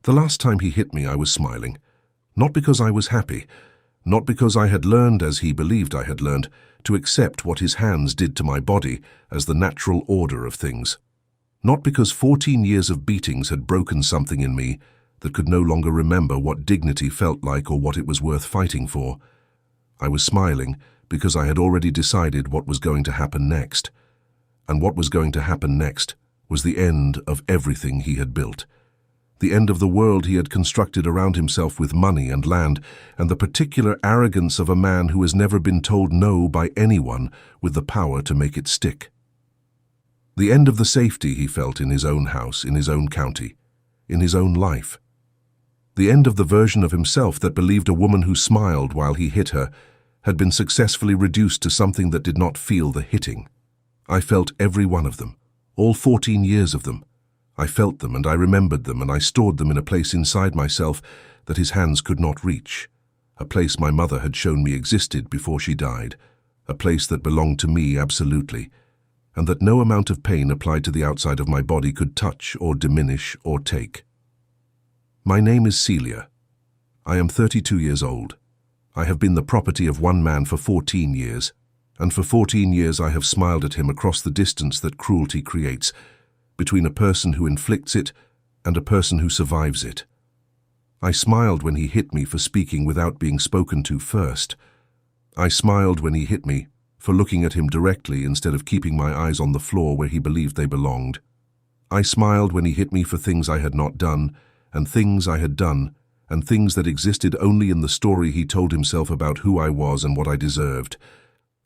The last time he hit me, I was smiling. Not because I was happy, not because I had learned, as he believed I had learned, to accept what his hands did to my body as the natural order of things. Not because 14 years of beatings had broken something in me that could no longer remember what dignity felt like or what it was worth fighting for. I was smiling because I had already decided what was going to happen next. And what was going to happen next was the end of everything he had built. The end of the world he had constructed around himself with money and land, and the particular arrogance of a man who has never been told no by anyone with the power to make it stick. The end of the safety he felt in his own house, in his own county, in his own life. The end of the version of himself that believed a woman who smiled while he hit her had been successfully reduced to something that did not feel the hitting. I felt every one of them, all 14 years of them. I felt them and I remembered them and I stored them in a place inside myself that his hands could not reach, a place my mother had shown me existed before she died, a place that belonged to me absolutely, and that no amount of pain applied to the outside of my body could touch or diminish or take. My name is Celia. I am 32 years old. I have been the property of one man for 14 years, and for 14 years I have smiled at him across the distance that cruelty creates, between a person who inflicts it and a person who survives it. I smiled when he hit me for speaking without being spoken to first. I smiled when he hit me for looking at him directly instead of keeping my eyes on the floor where he believed they belonged. I smiled when he hit me for things I had not done, and things I had done, and things that existed only in the story he told himself about who I was and what I deserved.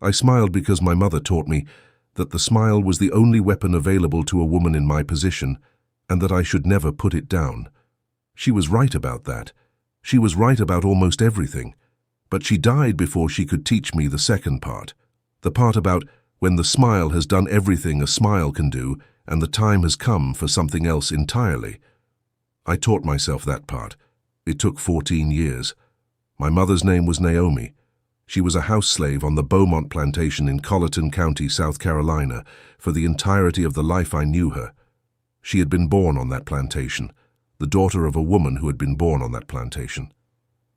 I smiled because my mother taught me that the smile was the only weapon available to a woman in my position, and that I should never put it down. She was right about that. She was right about almost everything. But she died before she could teach me the second part. The part about when the smile has done everything a smile can do, and the time has come for something else entirely. I taught myself that part. It took 14 years. My mother's name was Naomi. She was a house slave on the Beaumont plantation in Colleton County, South Carolina, for the entirety of the life I knew her. She had been born on that plantation, the daughter of a woman who had been born on that plantation,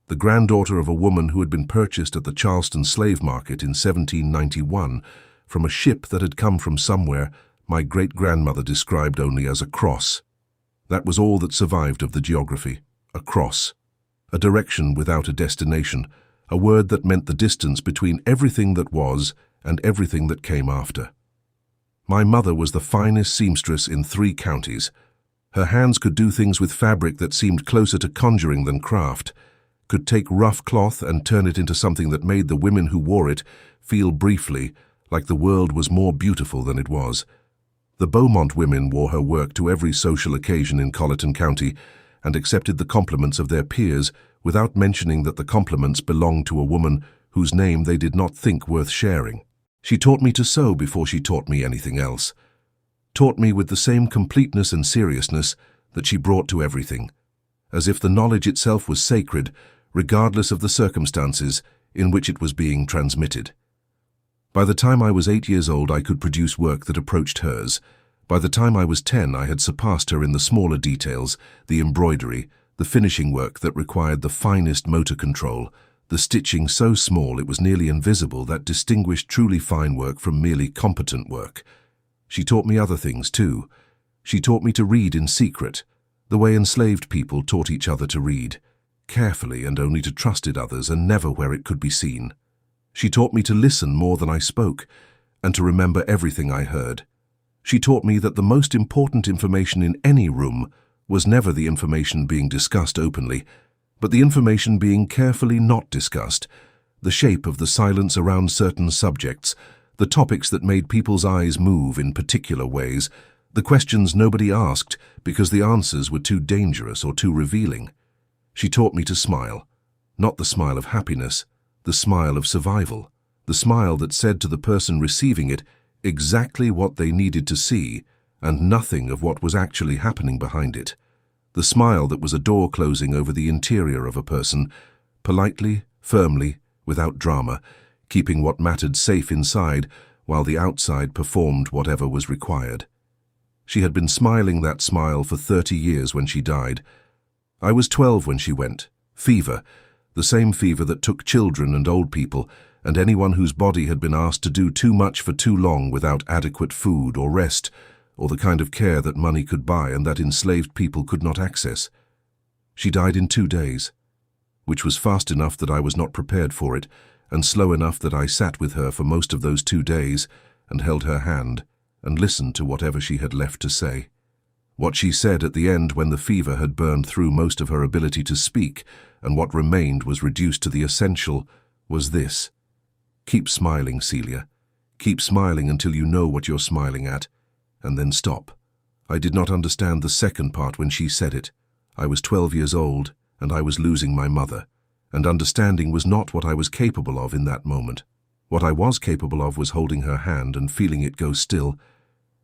the granddaughter of a woman who had been purchased at the Charleston slave market in 1791 from a ship that had come from somewhere my great-grandmother described only as a cross. That was all that survived of the geography, a cross, a direction without a destination, a word that meant the distance between everything that was and everything that came after. My mother was the finest seamstress in 3 counties. Her hands could do things with fabric that seemed closer to conjuring than craft, could take rough cloth and turn it into something that made the women who wore it feel briefly like the world was more beautiful than it was. The Beaumont women wore her work to every social occasion in Colleton County and accepted the compliments of their peers without mentioning that the compliments belonged to a woman whose name they did not think worth sharing. She taught me to sew before she taught me anything else. Taught me with the same completeness and seriousness that she brought to everything, as if the knowledge itself was sacred, regardless of the circumstances in which it was being transmitted. By the time I was 8 years old, I could produce work that approached hers. By the time I was 10, I had surpassed her in the smaller details, the embroidery, the finishing work that required the finest motor control, the stitching so small it was nearly invisible that distinguished truly fine work from merely competent work. She taught me other things too. She taught me to read in secret, the way enslaved people taught each other to read, carefully and only to trust in others and never where it could be seen. She taught me to listen more than I spoke, and to remember everything I heard. She taught me that the most important information in any room was never the information being discussed openly, but the information being carefully not discussed, the shape of the silence around certain subjects, the topics that made people's eyes move in particular ways, the questions nobody asked because the answers were too dangerous or too revealing. She taught me to smile, not the smile of happiness, the smile of survival, the smile that said to the person receiving it exactly what they needed to see and nothing of what was actually happening behind it. The smile that was a door closing over the interior of a person, politely, firmly, without drama, keeping what mattered safe inside while the outside performed whatever was required. She had been smiling that smile for 30 years when she died. I was 12 when she went. Fever, the same fever that took children and old people, and anyone whose body had been asked to do too much for too long without adequate food or rest, or the kind of care that money could buy and that enslaved people could not access. She died in 2 days, which was fast enough that I was not prepared for it, and slow enough that I sat with her for most of those 2 days and held her hand and listened to whatever she had left to say. What she said at the end, when the fever had burned through most of her ability to speak and what remained was reduced to the essential, was this: "Keep smiling, Celia. Keep smiling until you know what you're smiling at, and then stop." I did not understand the second part when she said it. I was 12 years old, and I was losing my mother, and understanding was not what I was capable of in that moment. What I was capable of was holding her hand and feeling it go still,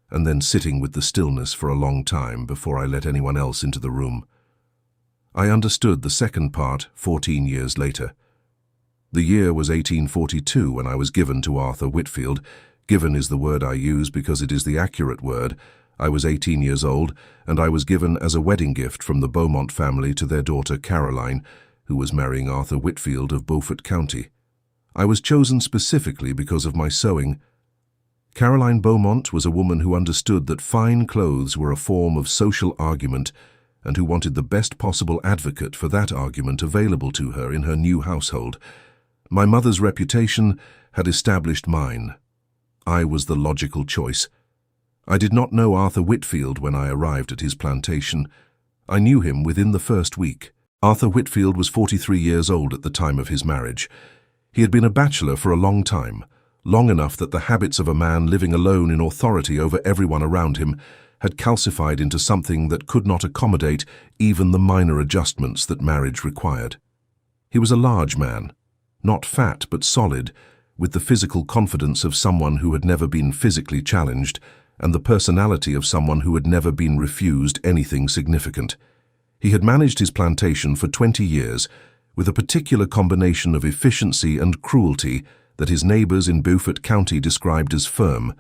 and then sitting with the stillness for a long time before I let anyone else into the room. I understood the second part 14 years later. The year was 1842 when I was given to Arthur Whitfield. Given is the word I use because it is the accurate word. I was 18 years old, and I was given as a wedding gift from the Beaumont family to their daughter Caroline, who was marrying Arthur Whitfield of Beaufort County. I was chosen specifically because of my sewing. Caroline Beaumont was a woman who understood that fine clothes were a form of social argument and who wanted the best possible advocate for that argument available to her in her new household. My mother's reputation had established mine. I was the logical choice. I did not know Arthur Whitfield when I arrived at his plantation. I knew him within the first week. Arthur Whitfield was 43 years old at the time of his marriage. He had been a bachelor for a long time, long enough that the habits of a man living alone in authority over everyone around him had calcified into something that could not accommodate even the minor adjustments that marriage required. He was a large man, not fat but solid, with the physical confidence of someone who had never been physically challenged and the personality of someone who had never been refused anything significant. He had managed his plantation for 20 years with a particular combination of efficiency and cruelty that his neighbors in Beaufort County described as firm,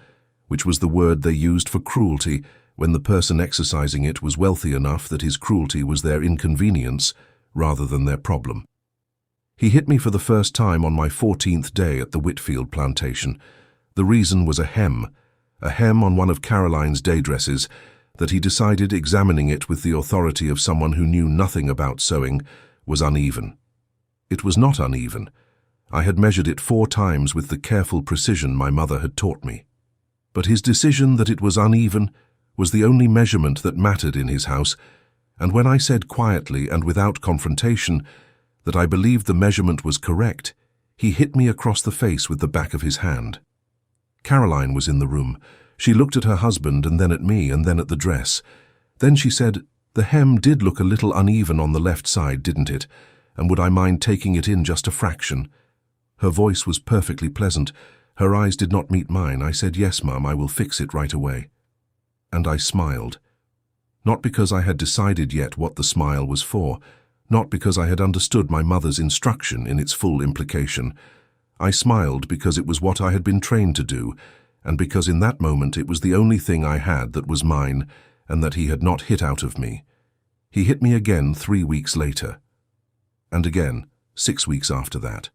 which was the word they used for cruelty when the person exercising it was wealthy enough that his cruelty was their inconvenience rather than their problem. He hit me for the first time on my 14th day at the Whitfield plantation. The reason was a hem on one of Caroline's day dresses that he decided, examining it with the authority of someone who knew nothing about sewing, was uneven. It was not uneven. I had measured it 4 times with the careful precision my mother had taught me. But his decision that it was uneven was the only measurement that mattered in his house, and when I said quietly and without confrontation that I believed the measurement was correct, he hit me across the face with the back of his hand. Caroline was in the room. She looked at her husband and then at me and then at the dress. Then she said, "The hem did look a little uneven on the left side, didn't it? And would I mind taking it in just a fraction?" Her voice was perfectly pleasant. Her eyes did not meet mine. I said, "Yes, Mum, I will fix it right away." And I smiled. Not because I had decided yet what the smile was for, not because I had understood my mother's instruction in its full implication. I smiled because it was what I had been trained to do, and because in that moment it was the only thing I had that was mine and that he had not hit out of me. He hit me again 3 weeks later, and again 6 weeks after that.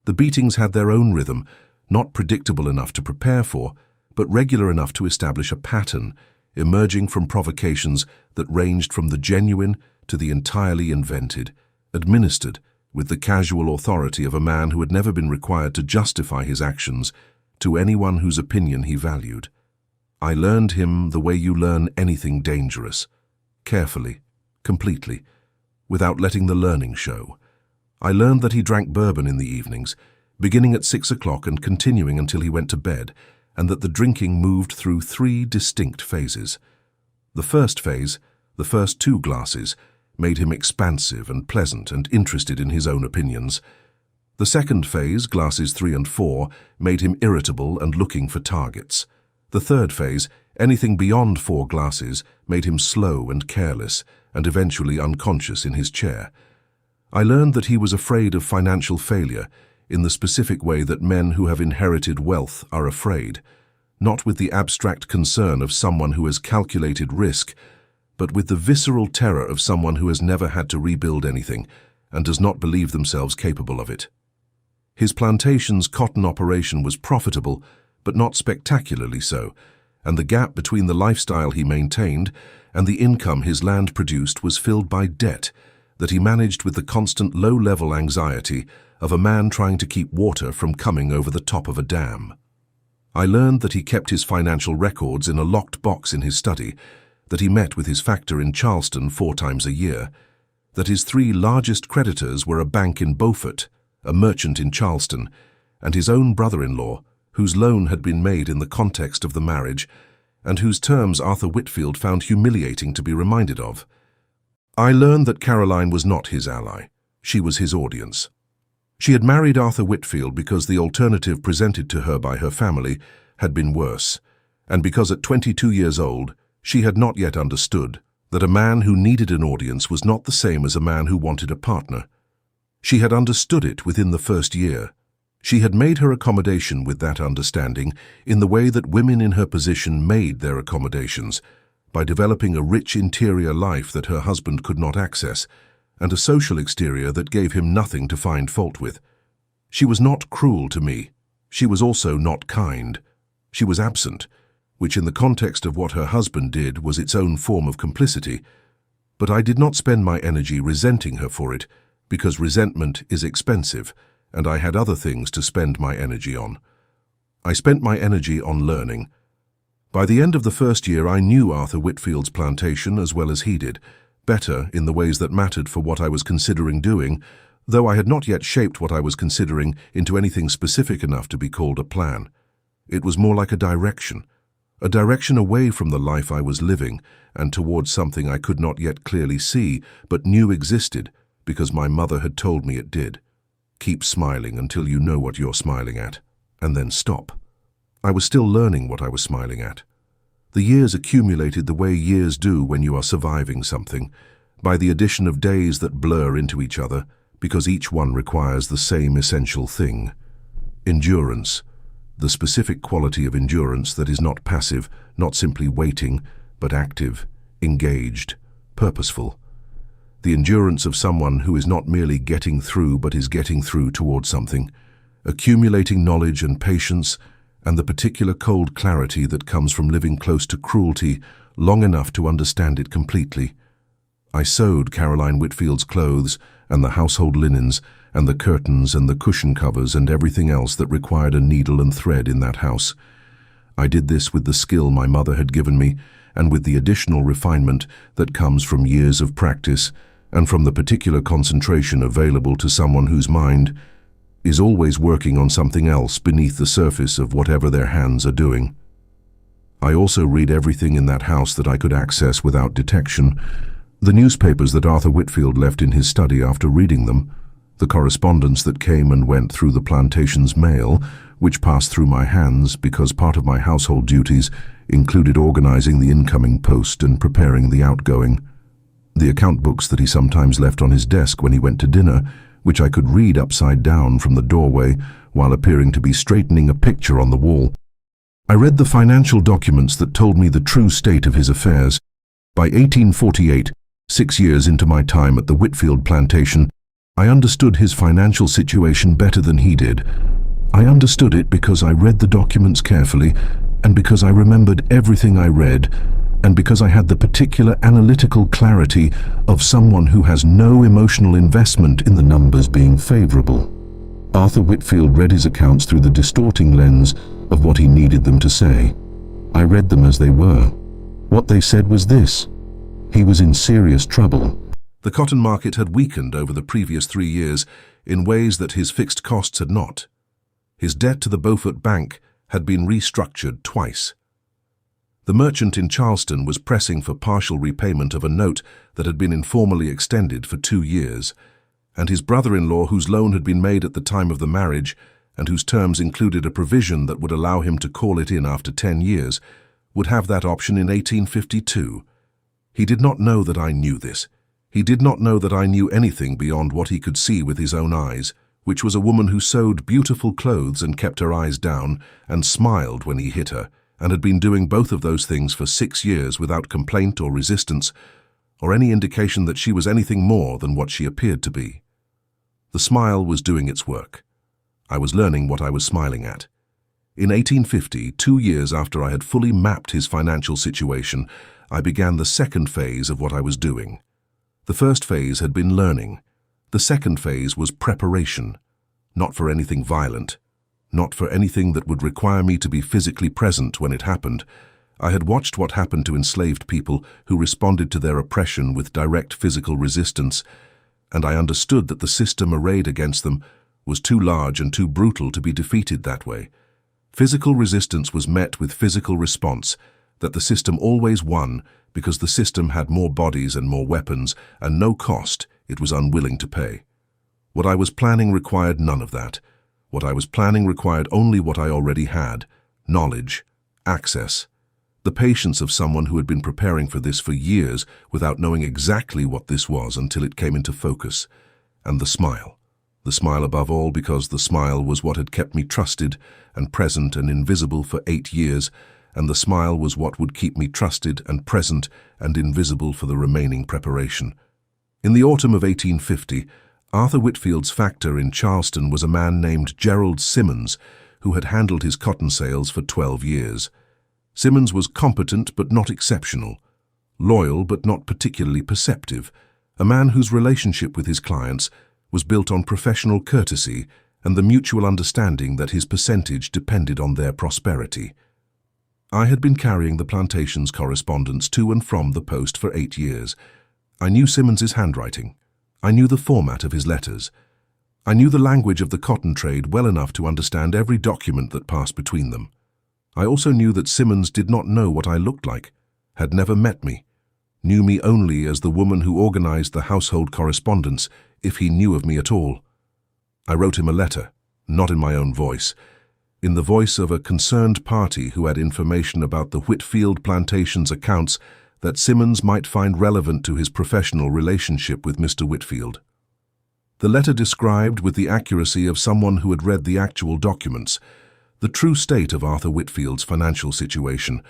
The beatings had their own rhythm, not predictable enough to prepare for, but regular enough to establish a pattern, emerging from provocations that ranged from the genuine to the entirely invented, administered with the casual authority of a man who had never been required to justify his actions to anyone whose opinion he valued. I learned him the way you learn anything dangerous, carefully, completely, without letting the learning show. I learned that he drank bourbon in the evenings, beginning at 6 o'clock and continuing until he went to bed, and that the drinking moved through 3 distinct phases. The first phase, the first 2 glasses, made him expansive and pleasant and interested in his own opinions. The second phase, glasses 3 and 4, made him irritable and looking for targets. The third phase, anything beyond 4 glasses, made him slow and careless and eventually unconscious in his chair. I learned that he was afraid of financial failure in the specific way that men who have inherited wealth are afraid, not with the abstract concern of someone who has calculated risk, but with the visceral terror of someone who has never had to rebuild anything and does not believe themselves capable of it. His plantation's cotton operation was profitable, but not spectacularly so, and the gap between the lifestyle he maintained and the income his land produced was filled by debt that he managed with the constant low-level anxiety of a man trying to keep water from coming over the top of a dam. I learned that he kept his financial records in a locked box in his study, that he met with his factor in Charleston 4 times a year, that his 3 largest creditors were a bank in Beaufort, a merchant in Charleston, and his own brother-in-law, whose loan had been made in the context of the marriage, and whose terms Arthur Whitfield found humiliating to be reminded of. I learned that Caroline was not his ally. She was his audience. She had married Arthur Whitfield because the alternative presented to her by her family had been worse, and because at 22 years old, she had not yet understood that a man who needed an audience was not the same as a man who wanted a partner. She had understood it within the first year. She had made her accommodation with that understanding in the way that women in her position made their accommodations, by developing a rich interior life that her husband could not access, and a social exterior that gave him nothing to find fault with. She was not cruel to me. She was also not kind. She was absent, which in the context of what her husband did was its own form of complicity. But I did not spend my energy resenting her for it, because resentment is expensive, and I had other things to spend my energy on. I spent my energy on learning. By the end of the first year, I knew Arthur Whitfield's plantation as well as he did, better in the ways that mattered for what I was considering doing, though I had not yet shaped what I was considering into anything specific enough to be called a plan. It was more like a direction away from the life I was living and towards something I could not yet clearly see, but knew existed because my mother had told me it did. Keep smiling until you know what you're smiling at, and then stop. I was still learning what I was smiling at. The years accumulated the way years do when you are surviving something, by the addition of days that blur into each other, because each one requires the same essential thing. Endurance. The specific quality of endurance that is not passive, not simply waiting, but active, engaged, purposeful. The endurance of someone who is not merely getting through but is getting through towards something, accumulating knowledge and patience, and the particular cold clarity that comes from living close to cruelty long enough to understand it completely. I sewed Caroline Whitfield's clothes and the household linens and the curtains and the cushion covers and everything else that required a needle and thread in that house. I did this with the skill my mother had given me and with the additional refinement that comes from years of practice and from the particular concentration available to someone whose mind is always working on something else beneath the surface of whatever their hands are doing. I also read everything in that house that I could access without detection, the newspapers that Arthur Whitfield left in his study after reading them, the correspondence that came and went through the plantation's mail, which passed through my hands because part of my household duties included organizing the incoming post and preparing the outgoing, the account books that he sometimes left on his desk when he went to dinner, which I could read upside down from the doorway while appearing to be straightening a picture on the wall. I read the financial documents that told me the true state of his affairs. By 1848, 6 years into my time at the Whitfield plantation, I understood his financial situation better than he did. I understood it because I read the documents carefully, and because I remembered everything I read, and because I had the particular analytical clarity of someone who has no emotional investment in the numbers being favorable. Arthur Whitfield read his accounts through the distorting lens of what he needed them to say. I read them as they were. What they said was this: he was in serious trouble. The cotton market had weakened over the previous 3 years in ways that his fixed costs had not. His debt to the Beaufort Bank had been restructured twice. The merchant in Charleston was pressing for partial repayment of a note that had been informally extended for 2 years, and his brother-in-law, whose loan had been made at the time of the marriage and whose terms included a provision that would allow him to call it in after 10 years, would have that option in 1852. He did not know that I knew this. He did not know that I knew anything beyond what he could see with his own eyes, which was a woman who sewed beautiful clothes and kept her eyes down and smiled when he hit her, and had been doing both of those things for 6 years without complaint or resistance, or any indication that she was anything more than what she appeared to be. The smile was doing its work. I was learning what I was smiling at. In 1850, 2 years after I had fully mapped his financial situation, I began the second phase of what I was doing. The first phase had been learning. The second phase was preparation, not for anything violent, not for anything that would require me to be physically present when it happened. I had watched what happened to enslaved people who responded to their oppression with direct physical resistance, and I understood that the system arrayed against them was too large and too brutal to be defeated that way. Physical resistance was met with physical response, that the system always won because the system had more bodies and more weapons, and no cost it was unwilling to pay. What I was planning required none of that. What I was planning required only what I already had: knowledge, access, the patience of someone who had been preparing for this for years without knowing exactly what this was until it came into focus, and the smile. The smile above all, because the smile was what had kept me trusted and present and invisible for 8 years, and the smile was what would keep me trusted and present and invisible for the remaining preparation. In the autumn of 1850, Arthur Whitfield's factor in Charleston was a man named Gerald Simmons, who had handled his cotton sales for 12 years. Simmons was competent but not exceptional, loyal but not particularly perceptive, a man whose relationship with his clients was built on professional courtesy and the mutual understanding that his percentage depended on their prosperity. I had been carrying the plantation's correspondence to and from the post for 8 years. I knew Simmons's handwriting. I knew the format of his letters. I knew the language of the cotton trade well enough to understand every document that passed between them. I also knew that Simmons did not know what I looked like, had never met me, knew me only as the woman who organized the household correspondence, if he knew of me at all. I wrote him a letter, not in my own voice, in the voice of a concerned party who had information about the Whitfield plantation's accounts that Simmons might find relevant to his professional relationship with Mr. Whitfield. The letter described, with the accuracy of someone who had read the actual documents, the true state of Arthur Whitfield's financial situation,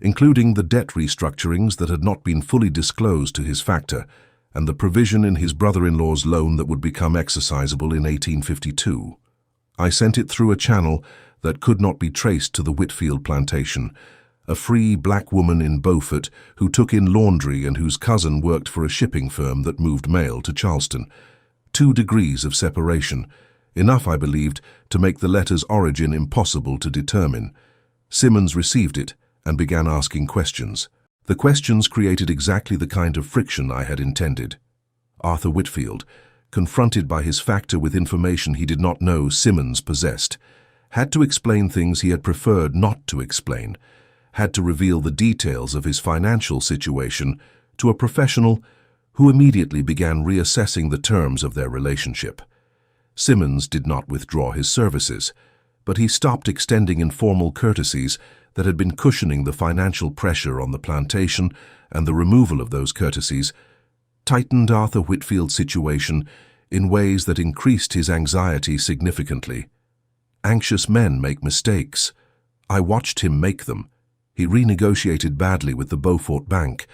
including the debt restructurings that had not been fully disclosed to his factor, and the provision in his brother-in-law's loan that would become exercisable in 1852. I sent it through a channel that could not be traced to the Whitfield plantation, a free black woman in Beaufort who took in laundry and whose cousin worked for a shipping firm that moved mail to Charleston. 2 degrees of separation, enough, I believed, to make the letter's origin impossible to determine. Simmons received it and began asking questions. The questions created exactly the kind of friction I had intended. Arthur Whitfield, confronted by his factor with information he did not know Simmons possessed, had to explain things he had preferred not to explain, had to reveal the details of his financial situation to a professional who immediately began reassessing the terms of their relationship. Simmons did not withdraw his services, but he stopped extending informal courtesies that had been cushioning the financial pressure on the plantation, and the removal of those courtesies tightened Arthur Whitfield's situation in ways that increased his anxiety significantly. Anxious men make mistakes. I watched him make them. He renegotiated badly with the Beaufort Bank,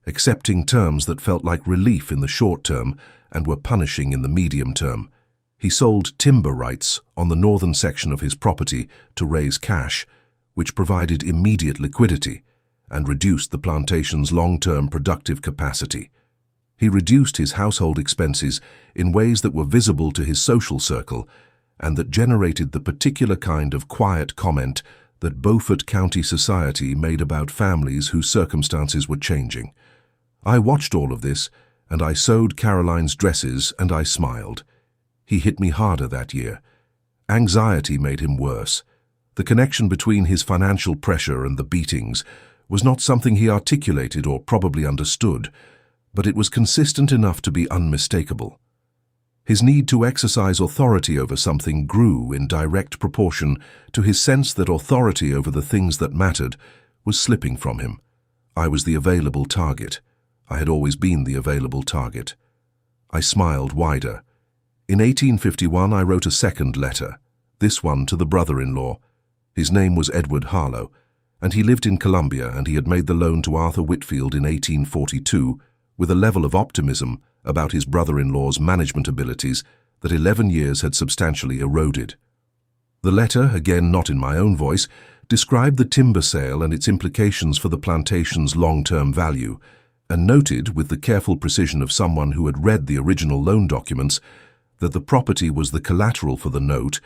accepting terms that felt like relief in the short term and were punishing in the medium term. He sold timber rights on the northern section of his property to raise cash, which provided immediate liquidity and reduced the plantation's long-term productive capacity. He reduced his household expenses in ways that were visible to his social circle and that generated the particular kind of quiet comment that Beaufort County society made about families whose circumstances were changing. I watched all of this, and I sewed Caroline's dresses, and I smiled. He hit me harder that year. Anxiety made him worse. The connection between his financial pressure and the beatings was not something he articulated or probably understood, but it was consistent enough to be unmistakable. His need to exercise authority over something grew in direct proportion to his sense that authority over the things that mattered was slipping from him. I was the available target. I had always been the available target. I smiled wider. In 1851, I wrote a second letter, this one to the brother-in-law. His name was Edward Harlow, and he lived in Colombia, and he had made the loan to Arthur Whitfield in 1842 with a level of optimism about his brother-in-law's management abilities that 11 years had substantially eroded. The letter, again not in my own voice, described the timber sale and its implications for the plantation's long-term value, and noted, with the careful precision of someone who had read the original loan documents, that the property was the collateral for the note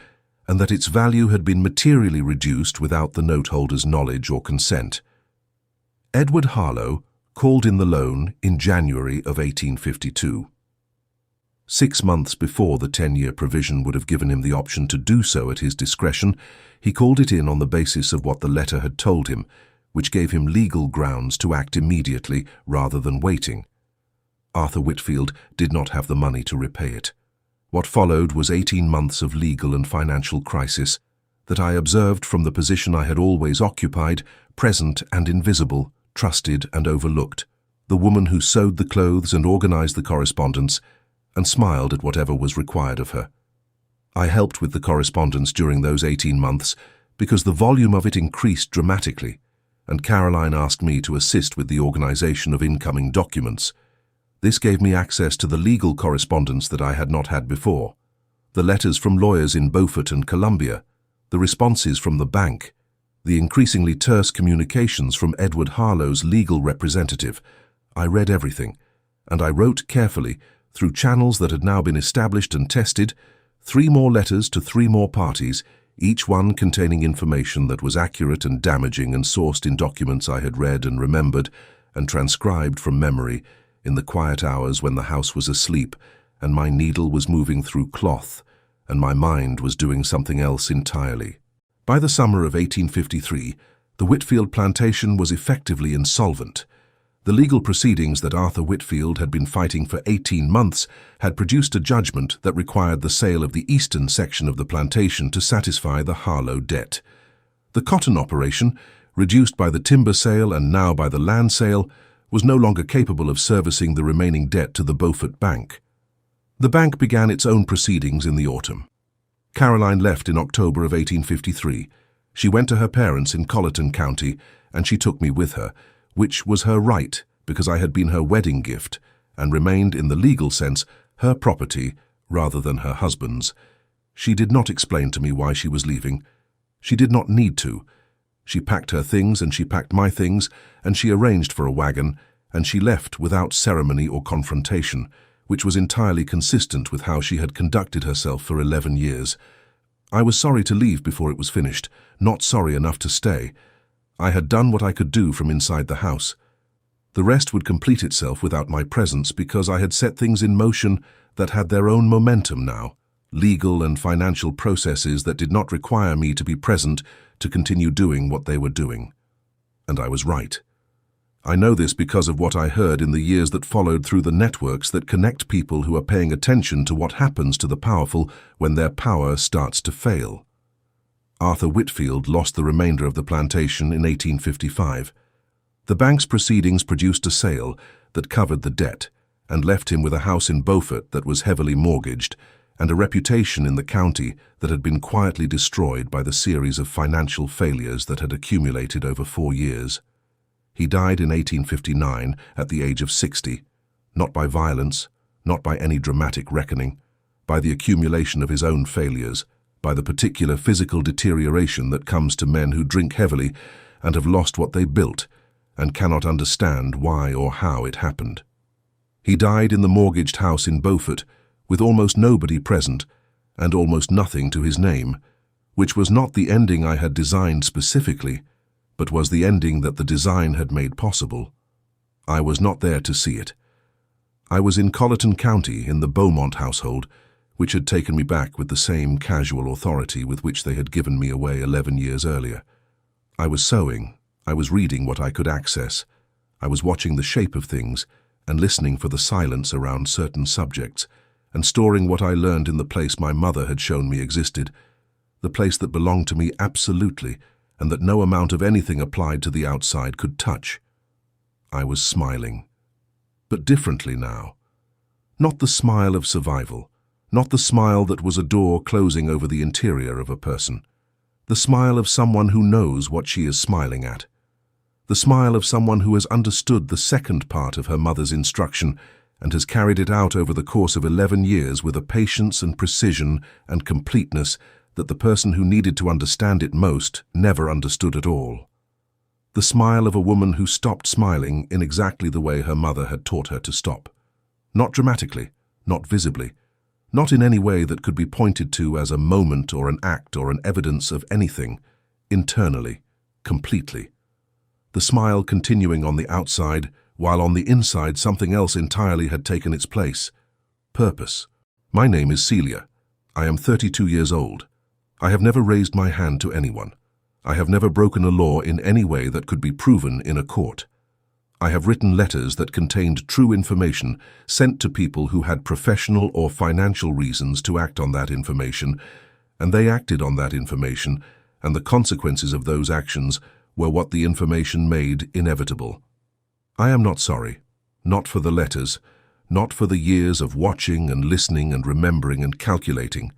and that its value had been materially reduced without the note holder's knowledge or consent. Edward Harlow called in the loan in January of 1852. 6 months before the 10-year provision would have given him the option to do so at his discretion, he called it in on the basis of what the letter had told him, which gave him legal grounds to act immediately rather than waiting. Arthur Whitfield did not have the money to repay it. What followed was 18 months of legal and financial crisis that I observed from the position I had always occupied, present and invisible, trusted and overlooked, the woman who sewed the clothes and organized the correspondence, and smiled at whatever was required of her. I helped with the correspondence during those 18 months because the volume of it increased dramatically, and Caroline asked me to assist with the organization of incoming documents. This gave me access to the legal correspondence that I had not had before, the letters from lawyers in Beaufort and Columbia, the responses from the bank, the increasingly terse communications from Edward Harlow's legal representative. I read everything, and I wrote carefully, through channels that had now been established and tested, 3 more letters to 3 more parties, each one containing information that was accurate and damaging and sourced in documents I had read and remembered and transcribed from memory in the quiet hours when the house was asleep and my needle was moving through cloth and my mind was doing something else entirely. By the summer of 1853, the Whitfield plantation was effectively insolvent. The legal proceedings that Arthur Whitfield had been fighting for 18 months had produced a judgment that required the sale of the eastern section of the plantation to satisfy the Harlow debt. The cotton operation, reduced by the timber sale and now by the land sale, was no longer capable of servicing the remaining debt to the Beaufort Bank. The bank began its own proceedings in the autumn. Caroline left in October of 1853. She went to her parents in Colleton County, and she took me with her, which was her right because I had been her wedding gift and remained, in the legal sense, her property rather than her husband's. She did not explain to me why she was leaving. She did not need to. She packed her things and she packed my things, and she arranged for a wagon, and she left without ceremony or confrontation, which was entirely consistent with how she had conducted herself for 11 years. I was sorry to leave before it was finished, not sorry enough to stay. I had done what I could do from inside the house. The rest would complete itself without my presence because I had set things in motion that had their own momentum now, legal and financial processes that did not require me to be present to continue doing what they were doing. And I was right. I know this because of what I heard in the years that followed through the networks that connect people who are paying attention to what happens to the powerful when their power starts to fail. Arthur Whitfield lost the remainder of the plantation in 1855. The bank's proceedings produced a sale that covered the debt and left him with a house in Beaufort that was heavily mortgaged and a reputation in the county that had been quietly destroyed by the series of financial failures that had accumulated over 4 years. He died in 1859 at the age of 60, not by violence, not by any dramatic reckoning, by the accumulation of his own failures, by the particular physical deterioration that comes to men who drink heavily and have lost what they built and cannot understand why or how it happened. He died in the mortgaged house in Beaufort, with almost nobody present and almost nothing to his name, which was not the ending I had designed specifically, but was the ending that the design had made possible. I was not there to see it. I was in Colleton County in the Beaumont household, which had taken me back with the same casual authority with which they had given me away 11 years earlier. I was sewing, I was reading what I could access, I was watching the shape of things and listening for the silence around certain subjects, and storing what I learned in the place my mother had shown me existed, the place that belonged to me absolutely, and that no amount of anything applied to the outside could touch. I was smiling, but differently now. Not the smile of survival, not the smile that was a door closing over the interior of a person, The smile of someone who knows what she is smiling at. The smile of someone who has understood the second part of her mother's instruction and has carried it out over the course of 11 years with a patience and precision and completeness that the person who needed to understand it most never understood at all. The smile of a woman who stopped smiling in exactly the way her mother had taught her to stop. Not dramatically, not visibly, not in any way that could be pointed to as a moment or an act or an evidence of anything, internally, completely. The smile continuing on the outside, while on the inside something else entirely had taken its place. Purpose. My name is Celia. I am 32 years old. I have never raised my hand to anyone. I have never broken a law in any way that could be proven in a court. I have written letters that contained true information sent to people who had professional or financial reasons to act on that information, and they acted on that information, and the consequences of those actions were what the information made inevitable. I am not sorry, not for the letters, not for the years of watching and listening and remembering and calculating,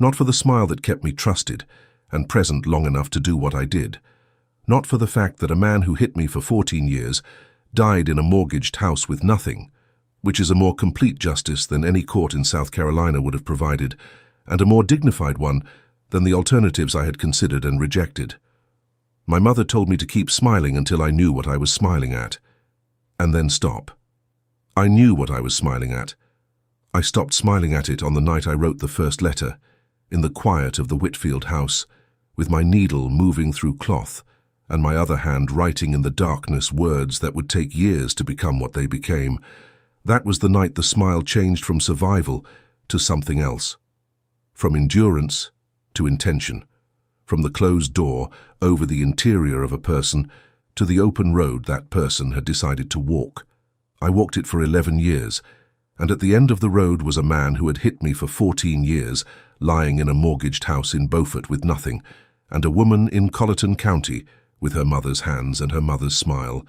not for the smile that kept me trusted and present long enough to do what I did, not for the fact that a man who hit me for 14 years died in a mortgaged house with nothing, which is a more complete justice than any court in South Carolina would have provided, and a more dignified one than the alternatives I had considered and rejected. My mother told me to keep smiling until I knew what I was smiling at, and then stop. I knew what I was smiling at. I stopped smiling at it on the night I wrote the first letter, in the quiet of the Whitfield house, with my needle moving through cloth, and my other hand writing in the darkness words that would take years to become what they became. That was the night the smile changed from survival to something else. From endurance to intention. From the closed door over the interior of a person to the open road that person had decided to walk. I walked it for 11 years, and at the end of the road was a man who had hit me for 14 years, lying in a mortgaged house in Beaufort with nothing, and a woman in Colleton County with her mother's hands and her mother's smile,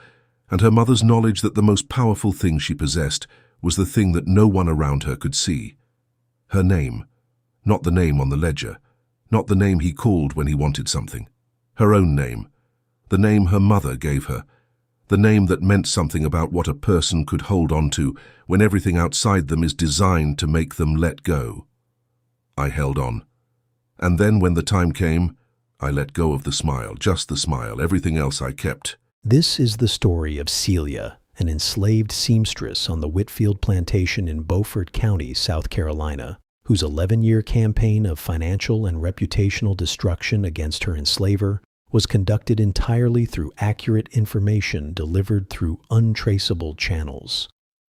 and her mother's knowledge that the most powerful thing she possessed was the thing that no one around her could see. Her name, not the name on the ledger, not the name he called when he wanted something. Her own name, the name her mother gave her, the name that meant something about what a person could hold on to when everything outside them is designed to make them let go. I held on. And then when the time came, I let go of the smile, just the smile. Everything else I kept. This is the story of Celia, an enslaved seamstress on the Whitfield plantation in Beaufort County, South Carolina, whose 11-year campaign of financial and reputational destruction against her enslaver was conducted entirely through accurate information delivered through untraceable channels.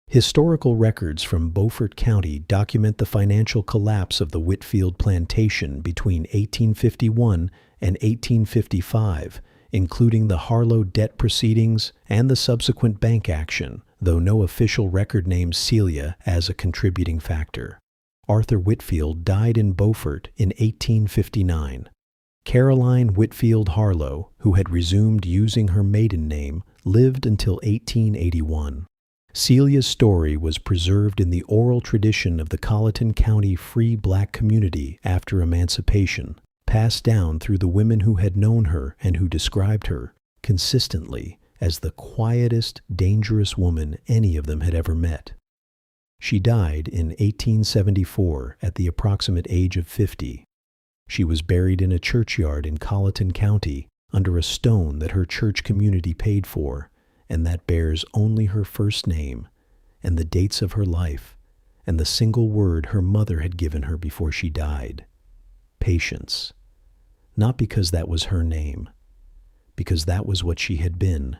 Historical records from Beaufort County document the financial collapse of the Whitfield plantation between 1851 and 1855, including the Harlow debt proceedings and the subsequent bank action, though no official record names Celia as a contributing factor. Arthur Whitfield died in Beaufort in 1859. Caroline Whitfield Harlow, who had resumed using her maiden name, lived until 1881. Celia's story was preserved in the oral tradition of the Colleton County Free Black community after emancipation, passed down through the women who had known her and who described her consistently as the quietest, dangerous woman any of them had ever met. She died in 1874 at the approximate age of 50. She was buried in a churchyard in Colleton County under a stone that her church community paid for, and that bears only her first name and the dates of her life and the single word her mother had given her before she died: patience. Not because that was her name, because that was what she had been.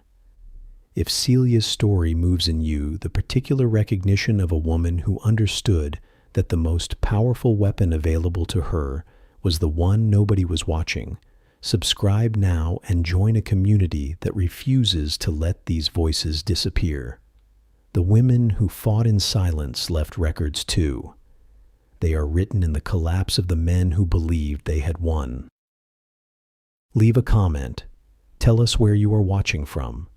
If Celia's story moves in you the particular recognition of a woman who understood that the most powerful weapon available to her was the one nobody was watching, subscribe now and join a community that refuses to let these voices disappear. The women who fought in silence left records too. They are written in the collapse of the men who believed they had won. Leave a comment. Tell us where you are watching from.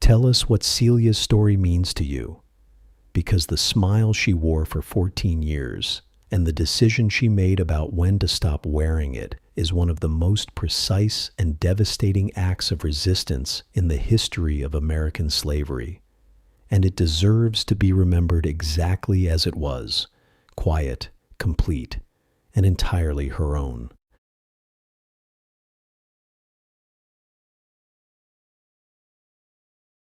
Tell us what Celia's story means to you, because the smile she wore for 14 years and the decision she made about when to stop wearing it is one of the most precise and devastating acts of resistance in the history of American slavery, and it deserves to be remembered exactly as it was, quiet, complete, and entirely her own.